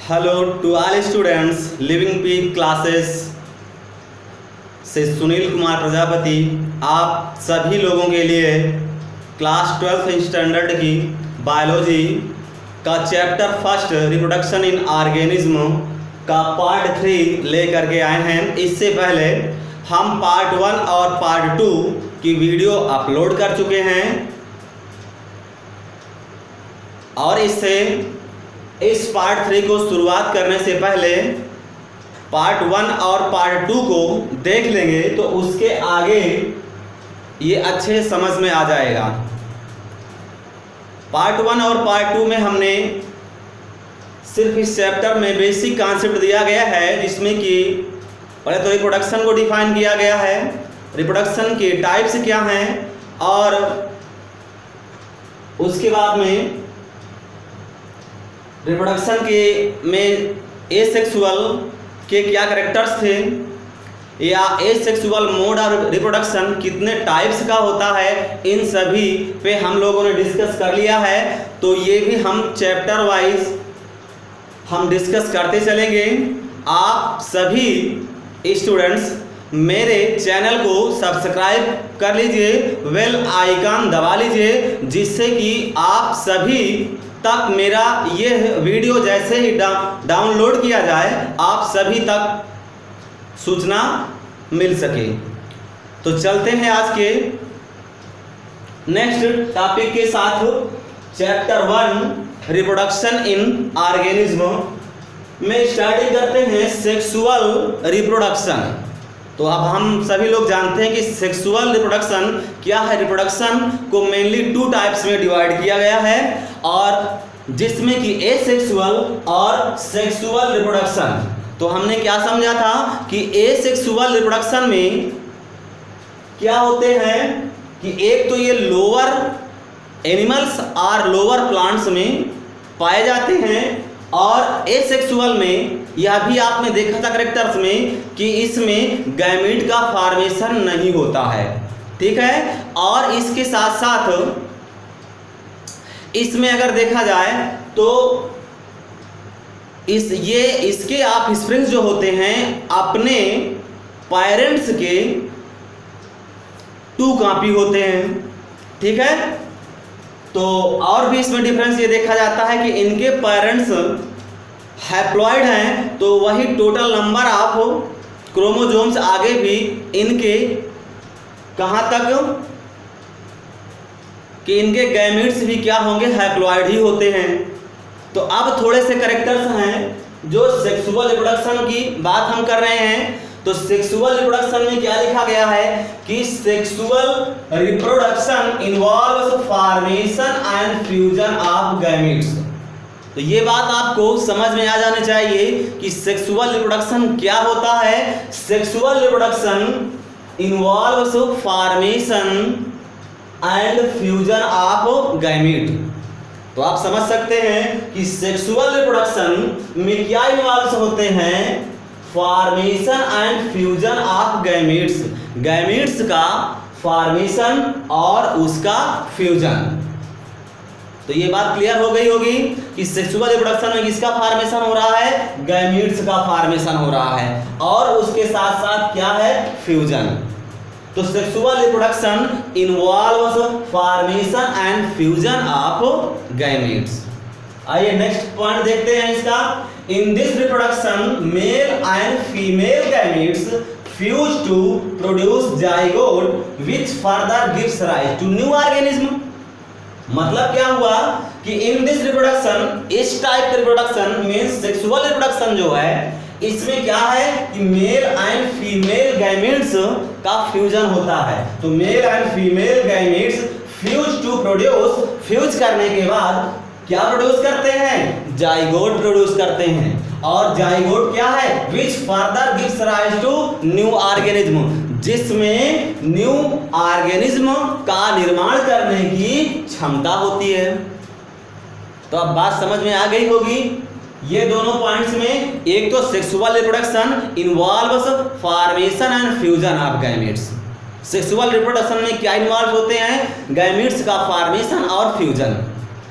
Hello to all students living peak classes से सुनील कुमार प्रजापति आप सभी लोगों के लिए क्लास 12th स्टैंडर्ड की बायोलॉजी का chapter first reproduction in organism का पार्ट 3 लेकर के आए हैं। इससे पहले हम पार्ट 1 और पार्ट 2 की वीडियो अपलोड कर चुके हैं और इससे इस पार्ट 3 को शुरुआत करने से पहले पार्ट 1 और पार्ट 2 को देख लेंगे तो उसके आगे ये अच्छे समझ में आ जाएगा। पार्ट 1 और पार्ट 2 में हमने सिर्फ इस चैप्टर में बेसिक कॉन्सेप्ट दिया गया है, जिसमें कि पहले तो रिप्रोडक्शन को डिफाइन किया गया है, रिप्रोडक्शन के टाइप्स क्या हैं और उसके बाद में रिप्रोडक्शन के में एसेक्सुअल के क्या कैरेक्टर्स थे या एसेक्सुअल मोड ऑफ रिप्रोडक्शन कितने टाइप्स का होता है, इन सभी पे हम लोगों ने डिस्कस कर लिया है। तो ये भी हम चैप्टर वाइज हम डिस्कस करते चलेंगे। आप सभी स्टूडेंट्स मेरे चैनल को सब्सक्राइब कर लीजिए, बेल आइकन दबा लीजिए, जिससे कि आप सभी तक मेरा ये वीडियो जैसे ही डाउनलोड किया जाए आप सभी तक सूचना मिल सके। तो चलते हैं आज के नेक्स्ट टॉपिक के साथ। चैप्टर 1 रिप्रोडक्शन इन ऑर्गेनिज्म में स्टार्टिंग करते हैं सेक्सुअल रिप्रोडक्शन। तो अब हम सभी लोग जानते हैं कि सेक्सुअल रिप्रोडक्शन क्या है। रिप्रोडक्शन को मेनली 2 टाइप्स में डिवाइड किया गया है, और जिसमें कि एसेक्सुअल और सेक्सुअल रिप्रोडक्शन। तो हमने क्या समझा था कि एसेक्सुअल रिप्रोडक्शन में क्या होते हैं कि एक तो ये लोअर एनिमल्स और लोअर प्लांट्स में पाए जाते हैं, और एसेक्सुअल में यह भी आपने देखा था कैरेक्टर्स में कि इसमें गैमीट का फॉर्मेशन नहीं होता है, ठीक है। और इसके साथ साथ इसमें अगर देखा जाए तो इसके ऑफस्प्रिंग्स जो होते हैं अपने पेरेंट्स के 2 कॉपी होते हैं, ठीक है। तो और भी इसमें डिफरेंस ये देखा जाता है कि इनके पेरेंट्स हैप्लॉइड हैं, तो वही टोटल नंबर ऑफ क्रोमोसोम्स आगे भी इनके कहाँ तक कि इनके गैमीट्स भी क्या होंगे, हैप्लॉइड ही होते हैं। तो अब थोड़े से कैरेक्टर्स हैं जो सेक्सुअल रिप्रोडक्शन की बात हम कर रहे हैं। तो सेक्सुअल रिप्रोडक्शन में क्या लिखा गया है कि sexual reproduction involves formation and fusion of gametes. तो ये बात आपको समझ में आ जानी चाहिए कि सेक्सुअल रिप्रोडक्शन क्या होता है। Sexual reproduction involves formation and fusion of gamete. तो आप समझ सकते हैं कि सेक्सुअल रिप्रोडक्शन में क्या इन्वॉल्व होते हैं, formation and fusion of gametes, gametes का फॉर्मेशन और उसका फ्यूजन। तो ये बात क्लियर हो गई होगी कि सेक्सुअल रिप्रोडक्शन में किसका फॉर्मेशन हो रहा है, गैमीट्स का फॉर्मेशन हो रहा है, और उसके साथ साथ क्या है, फ्यूजन। तो sexual reproduction involves formation and fusion of gametes. आइए नेक्स्ट पॉइंट देखते हैं इसका। In this reproduction male and female gametes fuse to produce zygote which further gives rise to new organism. मतलब क्या हुआ कि इन दिस रिप्रोडक्शन, इस type का रिप्रोडक्शन मींस सेक्सुअल रिप्रोडक्शन जो है, इसमें क्या है कि मेल एंड फीमेल गैमीट्स का फ्यूजन होता है। तो male and female gametes fuse to produce, fuse करने के बाद क्या प्रोड्यूस करते हैं, जाइगोट प्रोड्यूस करते हैं। और जाइगोट क्या है, which further gives rise to new organism, जिसमें न्यू ऑर्गेनिज्म का निर्माण करने की क्षमता होती है। तो अब बात समझ में आ गई होगी। ये दोनों पॉइंट्स में, एक तो sexual reproduction involves formation and fusion of gametes. Sexual reproduction में क्या इन्वॉल्व होते हैं, गैमीट्स का फॉर्मेशन और फ्यूजन।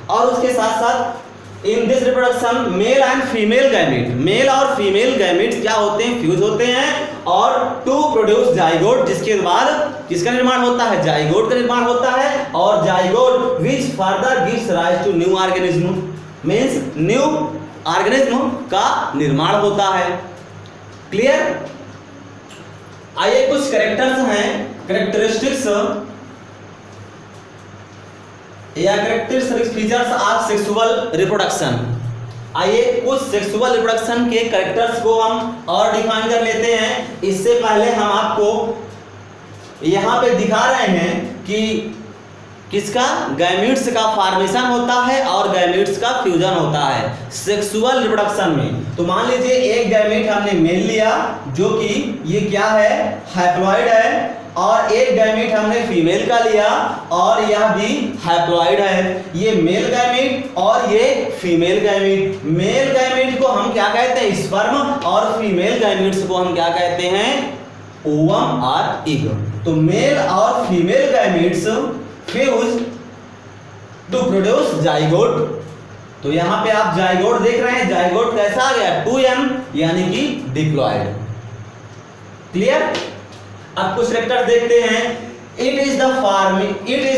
और उसके साथ साथ in this reproduction male and female gamete, male और फीमेल गैमेट्स क्या होते हैं, फ्यूज होते हैं और टू प्रोड्यूस जाइगोट, जिसके बाद किसका निर्माण होता है, जाइगोट का निर्माण होता है। और zygote which further gives rise to new organism, means new organism का निर्माण होता है। क्लियर। आइए कुछ कैरेक्टर्स हैं, कैरेक्टरिस्टिक्स या characteristic features of sexual reproduction. आइए कुछ सेक्सुअल रिप्रोडक्शन के कैरेक्टर्स को हम और डिफाइन कर लेते हैं। इससे पहले हम आपको यहाँ पे दिखा रहे हैं कि किसका, गैमीट्स का फॉर्मेशन होता है और गैमीट्स का फ्यूजन होता है सेक्सुअल रिप्रोडक्शन में। तो मान लीजिए एक गैमीट हमने मेल लिया जो कि ये क्या है, हैप्लॉइड है, और एक गैमीट हमने फीमेल का लिया और यह भी हैप्लॉइड है। ये मेल गैमीट और ये फीमेल गैमीट। मेल गैमीट को हम क्या कहते हैं, स्पर्म, और फीमेल गैमीट्स को हम क्या कहते हैं, ओवम और एग। तो मेल और female gametes fuse to produce zygote. तो यहां पे आप जाइगोट देख रहे हैं, जाइगोट कैसा आ गया, 2m यानी कि डिप्लॉयड। क्लियर। अब कुछ कैरेक्टर्स देखते हैं। It is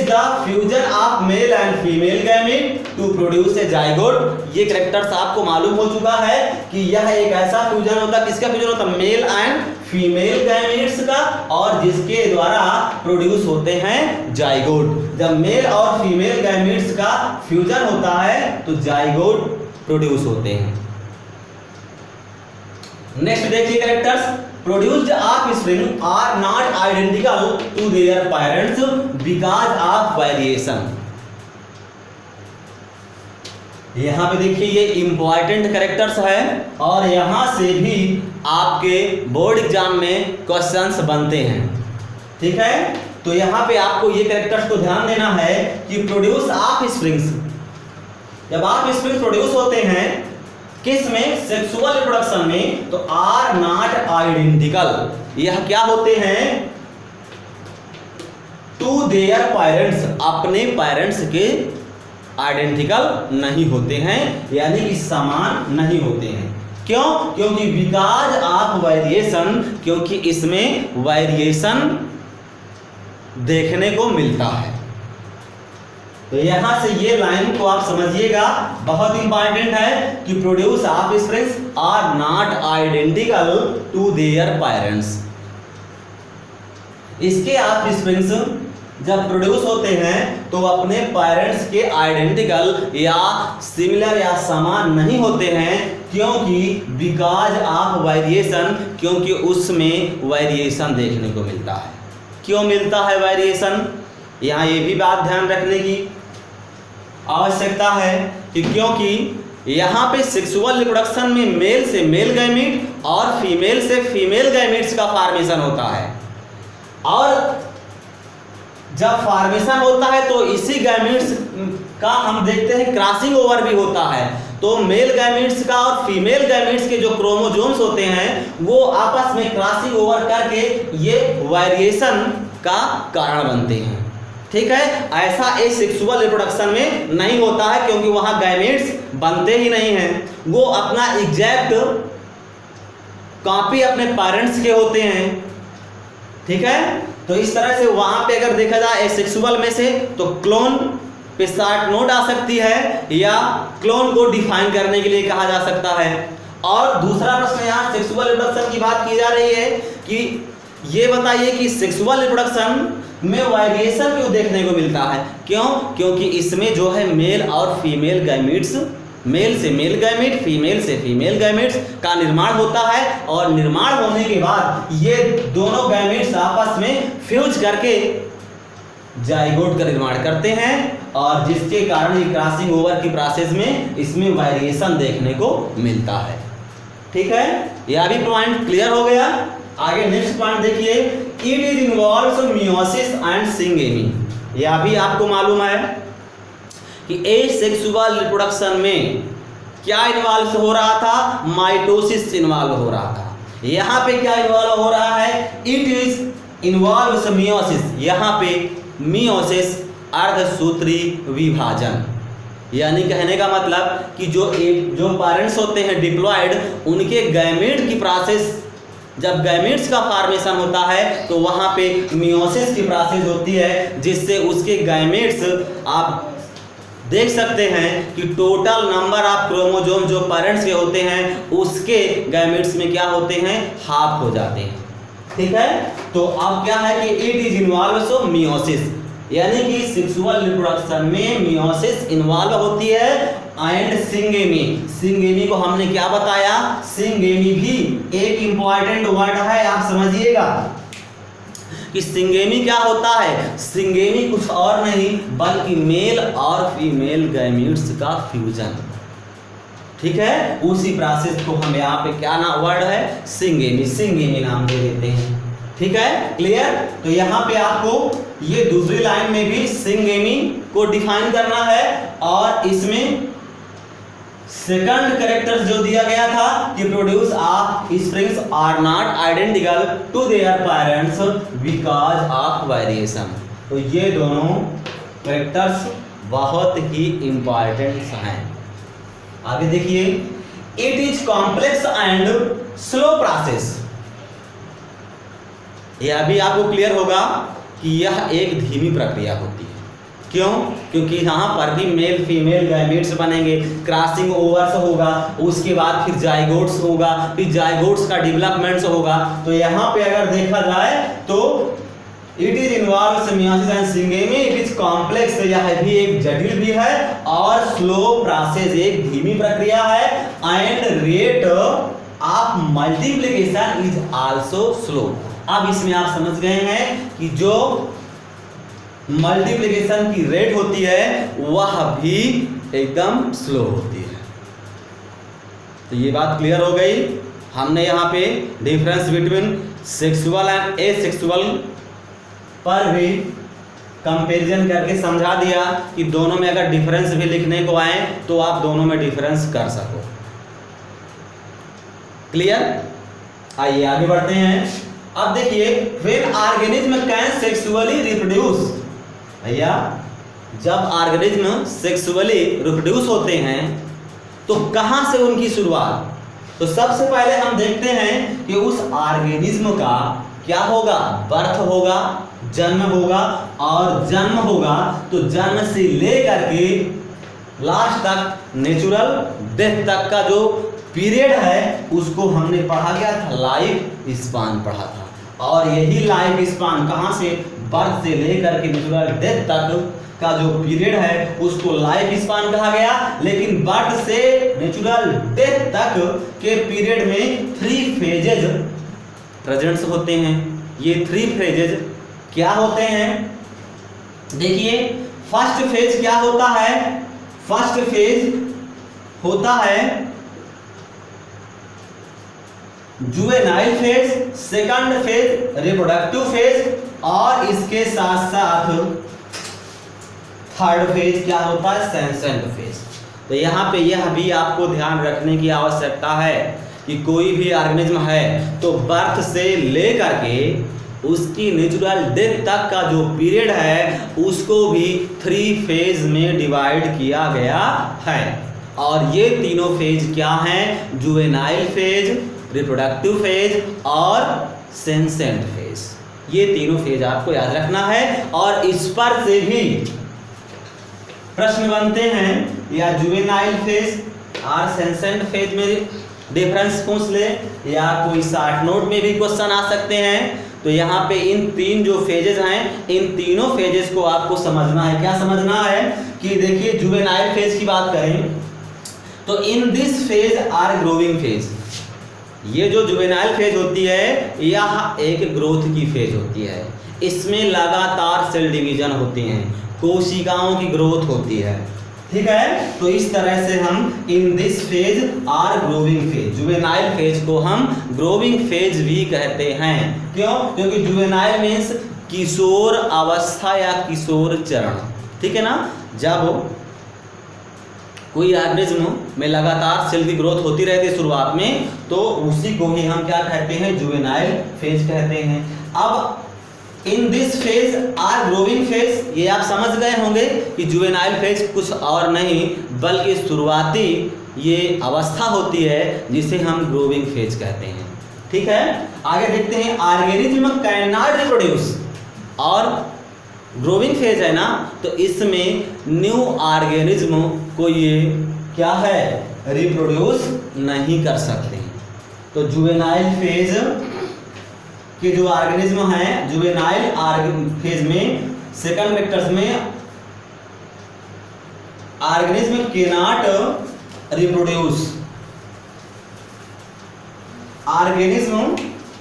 the fusion of male and female gamete to produce a zygote. ये कैरेक्टर्स आपको मालूम हो चुका है कि यह एक ऐसा फ्यूजन होता है, किसका फ्यूजन होता है, मेल एंड फीमेल गैमीट्स का, और जिसके द्वारा प्रोड्यूस होते हैं जाइगोट। जब मेल और फीमेल गैमीट्स का फ्यूजन होता है तो जाइगोट प्रोड्यूस होते हैं। नेक्स्ट देखिए characters. Produced offspring are not identical to their parents because of variation। यहां पे देखिए ये इंपॉर्टेंट कैरेक्टर्स है और यहां से भी आपके बोर्ड एग्जाम में क्वेश्चंस बनते हैं। ठीक है, तो यहां पे आपको ये कैरेक्टर्स को ध्यान देना है कि प्रोड्यूस ऑफस्प्रिंग्स, जब ऑफस्प्रिंग प्रोड्यूस होते हैं किस में, सेक्सुअल रिप्रोडक्शन में, तो आर नॉट आइडेंटिकल, यह क्या होते हैं, टू देयर पेरेंट्स, अपने पेरेंट्स के आइडेंटिकल नहीं होते हैं, यानी कि समान नहीं होते हैं। क्यों, क्योंकि बिकॉज ऑफ वेरिएशन, क्योंकि इसमें वेरिएशन देखने को मिलता है। तो यहां से ये लाइन को आप समझिएगा, बहुत इंपॉर्टेंट है कि produce offsprings are not identical to their parents. इसके ऑफस्प्रिंग्स जब प्रोड्यूस होते हैं तो अपने पेरेंट्स के आइडेंटिकल या सिमिलर या समान नहीं होते हैं, क्योंकि बिकॉज ऑफ वेरिएशन, क्योंकि उसमें वेरिएशन देखने को मिलता है। क्यों मिलता है वेरिएशन, यहाँ ये भी बात ध्यान रखने की आवश्यकता है कि क्योंकि यहाँ पे सेक्सुअल रिप्रोडक्शन में मेल से मेल गैमीट और फीमेल से फीमेल गैमीट्स का फॉर्मेशन होता है, और जब फॉर्मेशन होता है तो इसी गैमीट्स का हम देखते हैं क्रॉसिंग ओवर भी होता है। तो मेल गैमीट्स का और फीमेल गैमीट्स के जो क्रोमोसोम्स होते हैं वो आपस में क्रॉसिंग ओवर करके ये वेरिएशन का कारण बनते हैं। ठीक है, ऐसा एक सेक्सुअल रिप्रोडक्शन में नहीं होता है, क्योंकि वहां गैमीट्स बनते ही नहीं हैं, वो अपना एग्जैक्ट कॉपी अपने पेरेंट्स के होते हैं। ठीक है, तो इस तरह से वहां पे अगर देखा जाए सेक्सुअल में से तो क्लोन पे शॉर्ट नोट आ सकती है, या क्लोन को डिफाइन करने के लिए कहा जा सकता है। और दूसरा प्रश्न यहाँ सेक्सुअल रिप्रोडक्शन की बात की जा रही है कि ये बताइए कि सेक्सुअल रिप्रोडक्शन में वेरिएशन क्यों देखने को मिलता है। क्यों, क्योंकि इसमें जो है मेल और फीमेल गैमीट्स, मेल से मेल गैमीट, फीमेल से फीमेल गैमीट्स का निर्माण होता है, और निर्माण होने के बाद ये दोनों गैमीट्स आपस में फ्यूज करके जाइगोट का निर्माण करते हैं, और जिसके कारण ये क्रॉसिंग ओवर की प्रोसेस में इसमें वेरिएशन देखने को मिलता है। ठीक है, यह भी पॉइंट क्लियर हो गया। आगे नेक्स्ट पॉइंट देखिए, it is involves meiosis and syngamy. यह भी आपको मालूम है कि एसेक्सुअल रिप्रोडक्शन में क्या इन्वॉल्व हो रहा था, माइटोसिस इन्वॉल्व हो रहा था। यहाँ पे क्या इन्वॉल्व हो रहा है, इट इज इन्वॉल्व्स मियोसिस। यहाँ पे मियोसिस अर्धसूत्री विभाजन, यानी कहने का मतलब कि जो पेरेंट्स होते हैं डिप्लॉयड, उनके गैमेट की प्रोसेस, जब गैमेट्स का फॉर्मेशन होता है तो वहाँ पे मियोसिस की प्रोसेस होती है, जिससे उसके गैमेट्स आप देख सकते हैं कि टोटल नंबर ऑफ क्रोमोसोम जो पेरेंट्स के होते हैं उसके गैमेट्स में क्या होते हैं, हाफ हो जाते हैं। ठीक है, तो अब क्या है कि इट इज इन्वॉल्व मियोसिस, यानी कि सेक्सुअल रिप्रोडक्शन में मियोसिस इन्वॉल्व होती है। एंड सिंगेमी को हमने क्या बताया, सिंगेमी भी एक इंपॉर्टेंट वर्ड है, आप समझिएगा कि सिंगेमी क्या होता है। सिंगेमी कुछ और नहीं बल्कि मेल और फीमेल गैमेट्स का फ्यूजन। ठीक है, उसी प्रोसेस को हम यहाँ पे क्या ना वर्ड है, सिंगेमी नाम दे देते हैं। ठीक है, क्लियर। तो यहाँ पे आपको ये दूसरी लाइन में भी सिंगेमी को डिफाइन करना है, और इसमें सेकंड कैरेक्टर जो दिया गया था कि produce offsprings are not identical to their parents because of variation. तो ये दोनों कैरेक्टर्स बहुत ही इंपॉर्टेंट हैं। आगे देखिए, it is complex and slow process. यह भी आपको क्लियर होगा कि यह एक धीमी प्रक्रिया होती है। क्यों? क्योंकि यहाँ पर भी मेल फीमेल गैमेट्स बनेंगे, क्रॉसिंग ओवर्स होगा, उसके बाद फिर जाइगोट्स होगा, फिर जाइगोट्स का डेवलपमेंट होगा। तो यहाँ पे अगर देखा जाए तो it is involve meiosis and syngamy, it is complex, यह भी एक जटिल भी है, और स्लो प्रोसेस एक धीमी प्रक्रिया है। And rate of multiplication is also slow. अब इसमें आप समझ गए हैं कि जो मल्टीप्लिकेशन की रेट होती है वह भी एकदम स्लो होती है। तो ये बात क्लियर हो गई। हमने यहाँ पे difference between sexual and asexual पर भी कंपैरिजन करके समझा दिया कि दोनों में अगर डिफरेंस भी लिखने को आए तो आप दोनों में डिफरेंस कर सको। क्लियर। आइए आगे बढ़ते हैं। अब देखिए, when organism can sexually reproduce, भैया जब ऑर्गेनिज्म सेक्सुअली रिप्रोड्यूस होते हैं तो कहां से उनकी शुरुआत। तो सबसे पहले हम देखते हैं कि उस ऑर्गेनिज्म का क्या होगा, बर्थ होगा, जन्म होगा, और जन्म होगा तो जन्म से लेकर के लास्ट तक नेचुरल डेथ तक का जो पीरियड है उसको हमने पढ़ा गया था, लाइफ स्पान पढ़ा था। और यही लाइफ स्पान कहाँ से, बर्थ से लेकर के नेचुरल डेथ तक का जो पीरियड है उसको लाइफ स्पान कहा गया। लेकिन बर्थ से नेचुरल डेथ तक के पीरियड में 3 फेजेज प्रेजेंट्स होते हैं। ये 3 फेजेज क्या होते हैं, देखिए फर्स्ट फेज क्या होता है, फर्स्ट फेज होता है juvenile phase, second phase reproductive phase, और इसके साथ साथ थर्ड फेज क्या होता है, सेंसेंट फेज। तो यहाँ पे यह भी आपको ध्यान रखने की आवश्यकता है कि कोई भी ऑर्गेनिज्म है तो बर्थ से लेकर के उसकी नेचुरल डेथ तक का जो पीरियड है उसको भी 3 फेज में डिवाइड किया गया है। और ये तीनों फेज क्या हैं, जुवेनाइल फेज, रिप्रोडक्टिव फेज और सेंसेंट फेज। ये तीनों फेज आपको याद रखना है। और इस पर से भी प्रश्न बनते हैं, या जुवेनाइल फेज और सेंसेंट फेज में डिफरेंस पूछ ले, या कोई शॉर्ट नोट में भी क्वेश्चन आ सकते हैं। तो यहाँ पे इन 3 जो फेजेस हैं, इन तीनों फेजेस को आपको समझना है। क्या समझना है कि देखिए जुवेनाइल फेज की बात करें तो in this phase or growing phase. ये जो जुवेनाइल फेज होती है यह एक ग्रोथ की फेज होती है। इसमें लगातार सेल डिवीजन होते हैं, कोशिकाओं की ग्रोथ होती है। ठीक है, तो इस तरह से हम in this phase or growing phase, juvenile phase को हम ग्रोइंग फेज भी कहते हैं। क्यों? क्योंकि जुवेनाइल मीन्स किशोर अवस्था या किशोर चरण। ठीक है ना, जब कोई ऑर्गेनिज्म में लगातार सेल की ग्रोथ होती रहती है शुरुआत में, तो उसी को ही हम क्या कहते हैं, जुवेनाइल फेज कहते हैं। अब in this phase or growing phase, ये आप समझ गए होंगे कि जुवेनाइल फेज कुछ और नहीं बल्कि शुरुआती ये अवस्था होती है जिसे हम ग्रोविंग फेज कहते हैं। ठीक है, आगे देखते हैं ऑर्गेनिज्म कैन नॉट रिप्रोड्यूस, और ग्रोविंग फेज है ना तो इसमें न्यू ऑर्गेनिज्म को ये क्या है रिप्रोड्यूस नहीं कर सकते। तो जुवेनाइल फेज के जो ऑर्गेनिज्म हैं, जुवेनाइल फेज में सेकंड कैरेक्टर्स में ऑर्गेनिज्म के not reproduce, organism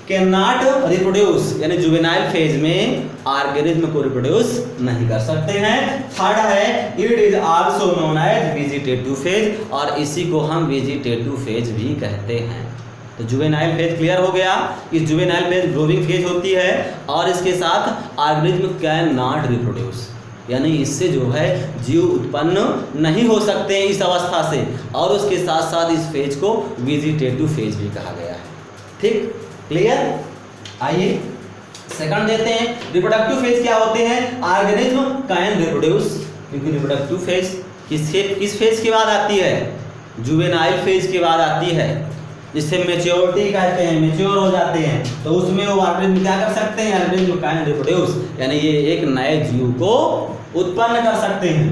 can not reproduce, यानी जुवेनाइल फेज में ऑर्गेनिज्म को रिप्रोड्यूस नहीं कर सकते हैं। थर्ड है it is also known as vegetative phase, और इसी को हम वेजिटेटिव फेज भी कहते हैं। तो जुवेनाइल फेज क्लियर हो गया कि जुवेनाइल फेज ग्रोविंग फेज होती है और इसके साथ ऑर्गेनिज्म कैन नॉट रिप्रोड्यूस, यानी इससे जो है जीव उत्पन्न नहीं हो सकते इस अवस्था से, और उसके साथ साथ इस फेज को वेजिटेटिव फेज भी कहा गया है। ठीक, क्लियर। आइए सेकंड देते हैं रिप्रोडक्टिव फेज क्या होते हैं। ऑर्गेनिज्म कैन रिप्रोड्यूस, क्योंकि रिप्रोडक्टिव फेज किस फेज के बाद आती है, जुवेनाइल फेज के बाद आती है, जिससे मैच्योरिटी कहते हैं, मैच्योर हो जाते हैं, तो उसमें वो ऑर्गेनिज्म क्या कर सकते हैं, ऑर्गेनिज्म कैन रिप्रोड्यूस, यानी ये एक नए जीव को उत्पन्न कर सकते हैं।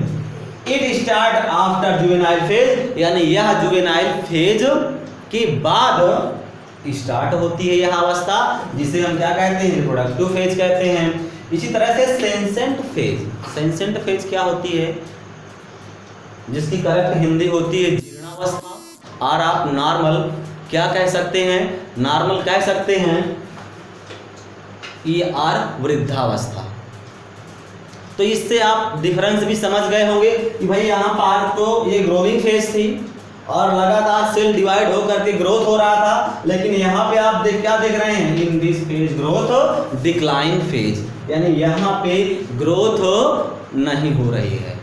It start after juvenile phase, यानी यह जुवेनाइल फेज के बाद स्टार्ट होती है यह अवस्था, जिसे हम क्या कहते हैं रिप्रोडक्टिव फेज कहते हैं। इसी तरह से सेंसेंट फेज, सेंसेंट फेज क्या होती है, जिसकी करेक्ट हिंदी होती है जीर्णावस्था, और आप नॉर्मल क्या कह सकते हैं, नॉर्मल कह सकते हैं ER वृद्धावस्था। तो इससे आप डिफरेंस भी समझ गए होंगे कि भाई यहाँ पर तो ये ग्रोविंग फेज थी और लगातार सेल डिवाइड होकर के ग्रोथ हो रहा था, लेकिन यहाँ पे आप क्या देख रहे हैं, इन this phase growth decline phase, यानी यहाँ पे ग्रोथ नहीं हो रही है।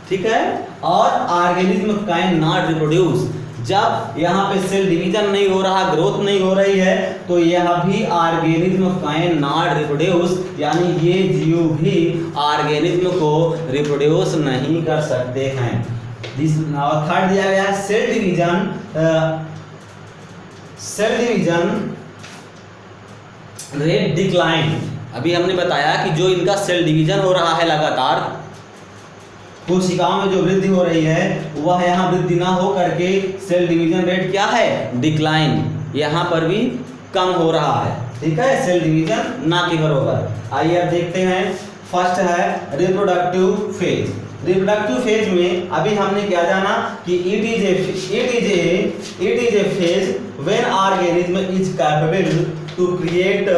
ठीक है, और ऑर्गेनिज्म कैन नॉट रिप्रोड्यूस, जब यहाँ पे सेल डिवीजन नहीं हो रहा, ग्रोथ नहीं हो रही है, तो यह भी ऑर्गेनिज्म कैन नॉट रिप्रोड्यूस, यानी ये जीव भी ऑर्गेनिज्म को रिप्रोड्यूस नहीं कर सकते हैं। थर्ड दिया गया cell division, cell division rate decline. अभी हमने बताया कि जो इनका सेल डिवीजन हो रहा है लगातार, कोशिकाओं में जो वृद्धि हो रही है वह यहाँ वृद्धि ना हो करके सेल डिवीजन रेट क्या है, डिक्लाइन, यहाँ पर भी कम हो रहा है। ठीक है, सेल डिवीजन ना के बराबर। आइए अब देखते हैं, फर्स्ट है रिप्रोडक्टिव फेज। रिप्रोडक्टिव फेज में अभी हमने क्या जाना कि it is a phase when organism is capable to create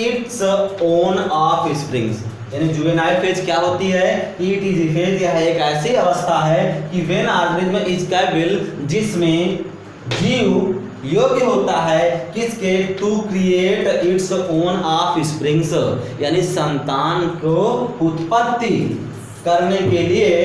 its own offsprings, यानी जुवेनाइल फेज क्या होती है, इट इज ए फेज, यह एक ऐसी अवस्था है कि व्हेन ऑर्गेनिज्म इज कैपेबल, जिसमें जीव योग्य होता है किसके, to create its own offsprings, यानी संतान को उत्पत्ति करने के लिए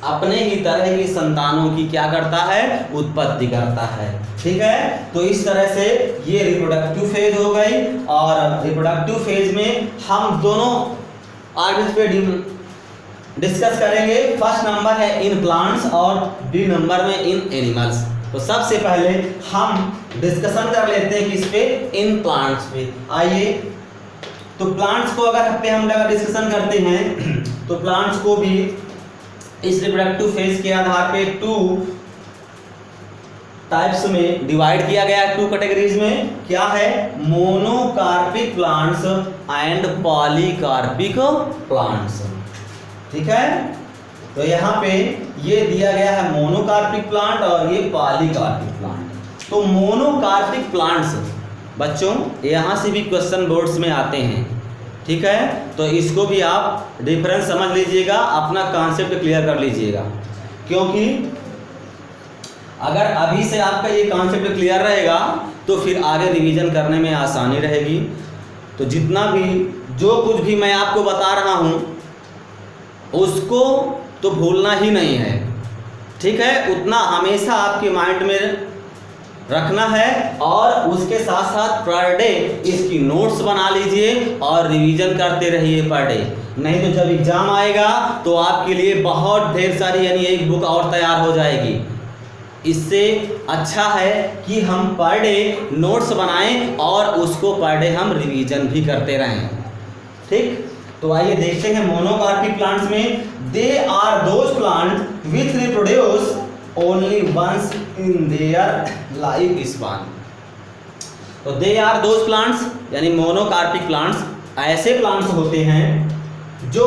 अपने ही तरह की संतानों की क्या करता है, उत्पत्ति करता है। ठीक है, तो इस तरह से ये रिप्रोडक्टिव फेज हो गई, और रिप्रोडक्टिव फेज में हम दोनों ऑर्गेनिज्म पे डिस्कस करेंगे। फर्स्ट नंबर है इन प्लांट्स और बी नंबर में इन एनिमल्स। तो सबसे पहले हम डिस्कशन कर लेते हैं किस पे, इन प्लांट्स पे। आइए, तो प्लांट्स को अगर हम डिस्कशन करते हैं तो प्लांट्स को भी इस रिप्रोडक्टिव फेज के आधार पे 2 टाइप्स में डिवाइड किया गया है, 2 कैटेगरीज में। क्या है, monocarpic plants and polycarpic plants. ठीक है, तो यहाँ पे ये दिया गया है मोनोकार्पिक प्लांट और ये पॉलीकार्पिक प्लांट। तो मोनोकार्पिक प्लांट्स बच्चों यहाँ से भी क्वेश्चन बोर्ड्स में आते हैं। ठीक है, तो इसको भी आप डिफरेंस समझ लीजिएगा, अपना कॉन्सेप्ट क्लियर कर लीजिएगा, क्योंकि अगर अभी से आपका ये कॉन्सेप्ट क्लियर रहेगा तो फिर आगे रिवीजन करने में आसानी रहेगी। तो जितना भी जो कुछ भी मैं आपको बता रहा हूँ उसको तो भूलना ही नहीं है। ठीक है, उतना हमेशा आपके माइंड में रखना है और उसके साथ साथ पर डे इसकी नोट्स बना लीजिए और रिवीजन करते रहिए पर डे। नहीं तो जब एग्जाम आएगा तो आपके लिए बहुत ढेर सारी यानी एक बुक और तैयार हो जाएगी। इससे अच्छा है कि हम पर डे नोट्स बनाएं और उसको पर डे हम रिवीजन भी करते रहें। ठीक, तो आइए देखते हैं मोनोकार्पिक प्लांट्स में। They are those plant which reproduce only once in their life span. तो दे आर दोज प्लांट्स यानी मोनोकार्पिक प्लांट्स ऐसे प्लांट्स होते हैं जो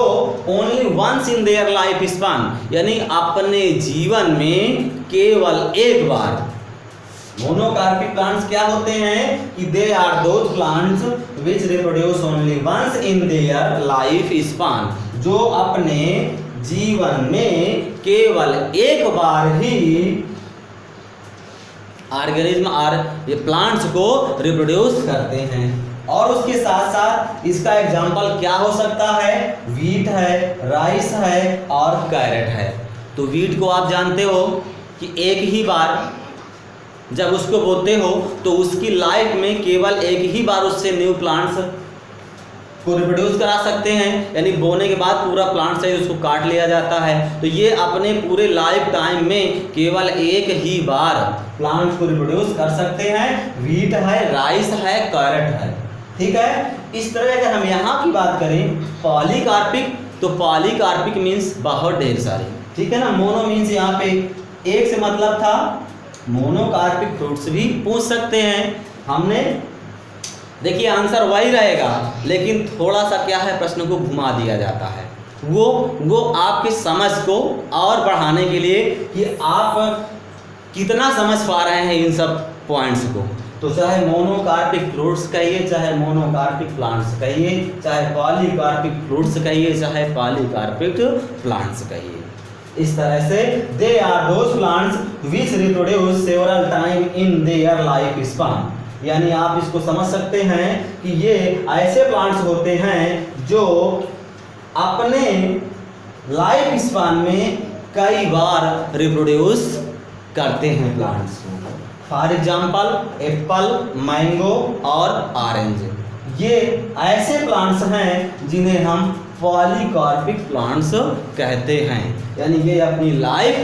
only once in their life span यानी अपने जीवन में केवल एक बार। मोनोकार्पिक प्लांट्स क्या होते हैं कि they are those plants which reproduce only once in their life span, जो अपने जीवन में केवल एक बार ही ऑर्गेनिज्म और ये प्लांट्स को रिप्रोड्यूस करते हैं। और उसके साथ साथ इसका एग्जाम्पल क्या हो सकता है, वीट है, राइस है और कैरेट है। तो वीट को आप जानते हो कि एक ही बार जब उसको बोते हो तो उसकी लाइफ में केवल एक ही बार उससे न्यू प्लांट्स को रिप्रोड्यूस करा सकते हैं, यानी बोने के बाद पूरा प्लांट है उसको काट लिया जाता है। तो ये अपने पूरे लाइफ टाइम में केवल एक ही बार प्लांट को रिप्रोड्यूस कर सकते हैं। वीट है, राइस है, कैरेट है। ठीक है, इस तरह अगर हम यहाँ की बात करें पॉलीकार्पिक, तो पॉलीकार्पिक मीन्स बहुत ढेर सारी। ठीक है ना, मोनो मीन्स यहाँ पे एक से मतलब था, मोनोकार्पिक फ्रूट्स भी पूछ सकते हैं। हमने देखिए आंसर वही रहेगा लेकिन थोड़ा सा क्या है प्रश्न को घुमा दिया जाता है, वो आपकी समझ को और बढ़ाने के लिए कि आप कितना समझ पा रहे हैं इन सब पॉइंट्स को। तो चाहे मोनोकार्पिक फ्रूट्स कहिए, चाहे मोनोकार्पिक प्लांट्स कहिए, चाहे पॉलीकार्पिक फ्रूट्स कहिए, चाहे पॉलीकार्पिक प्लांट्स कहिए, इस तरह से they are those plants which reproduce several time in their life span. यानी आप इसको समझ सकते हैं कि ये ऐसे प्लांट्स होते हैं जो अपने लाइफ स्पान में कई बार रिप्रोड्यूस करते हैं प्लांट्स को। फॉर एग्जाम्पल एप्पल, मैंगो और ऑरेंज ये ऐसे प्लांट्स हैं जिन्हें हम पॉलीकार्पिक प्लांट्स कहते हैं। यानी ये अपनी लाइफ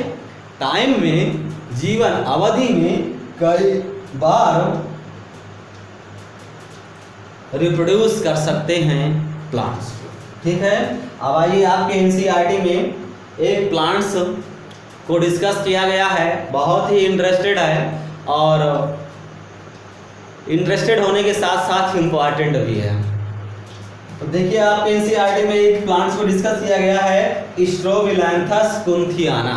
टाइम में, जीवन अवधि में कई बार रिप्रोड्यूस कर सकते हैं प्लांट्स। ठीक है, अब आइए आपके एनसीईआरटी में एक प्लांट्स को डिस्कस किया गया है, बहुत ही इंटरेस्टेड है और इंटरेस्टेड होने के साथ साथ इम्पॉर्टेंट भी है। तो देखिए आपके एनसीईआरटी में एक प्लांट्स को डिस्कस किया गया है स्ट्रोबिलैंथस कुंथियाना।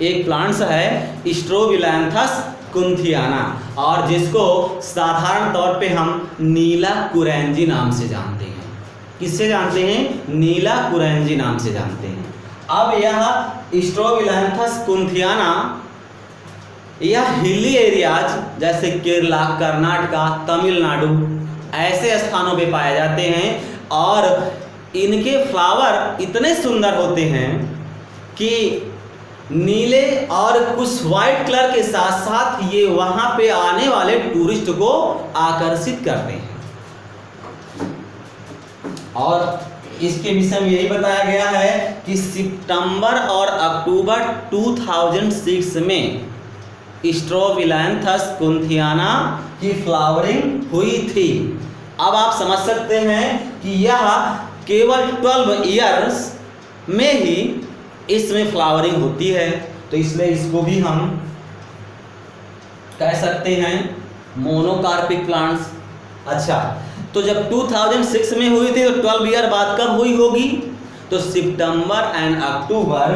एक प्लांट्स है स्ट्रोबिलैंथस कुंथियाना और जिसको साधारण तौर पे हम नीला कुरैंजी नाम से जानते हैं। किससे जानते हैं? नीला कुरैंजी नाम से जानते हैं। अब यह स्ट्रोबिलैंथस कुंथियाना यह हिली एरियाज जैसे केरला, कर्नाटका, तमिलनाडु ऐसे स्थानों पे पाए जाते हैं और इनके फ्लावर इतने सुंदर होते हैं कि नीले और कुछ वाइट कलर के साथ साथ ये वहाँ पे आने वाले टूरिस्ट को आकर्षित करते हैं। और इसके विषय में यही बताया गया है कि सितंबर और अक्टूबर 2006 में स्ट्रोबिलैंथस कुंथियाना की फ्लावरिंग हुई थी। अब आप समझ सकते हैं कि यह केवल 12 ईयर्स में ही इसमें फ्लावरिंग होती है, तो इसलिए इसको भी हम कह सकते हैं मोनोकार्पिक प्लांट्स। अच्छा, तो जब 2006 में हुई थी तो 12 ईयर बाद कब हुई होगी? तो सितंबर एंड अक्टूबर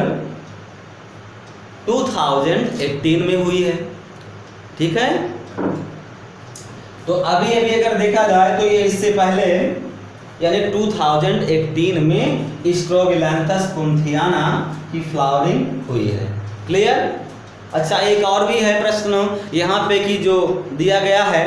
2018 में हुई है। ठीक है, तो अभी अगर देखा जाए तो ये इससे पहले यानी 2018 में स्ट्रोबिलैंथस कुंथियाना की फ्लावरिंग हुई है। क्लियर? अच्छा, एक और भी है प्रश्न यहाँ पे कि जो दिया गया है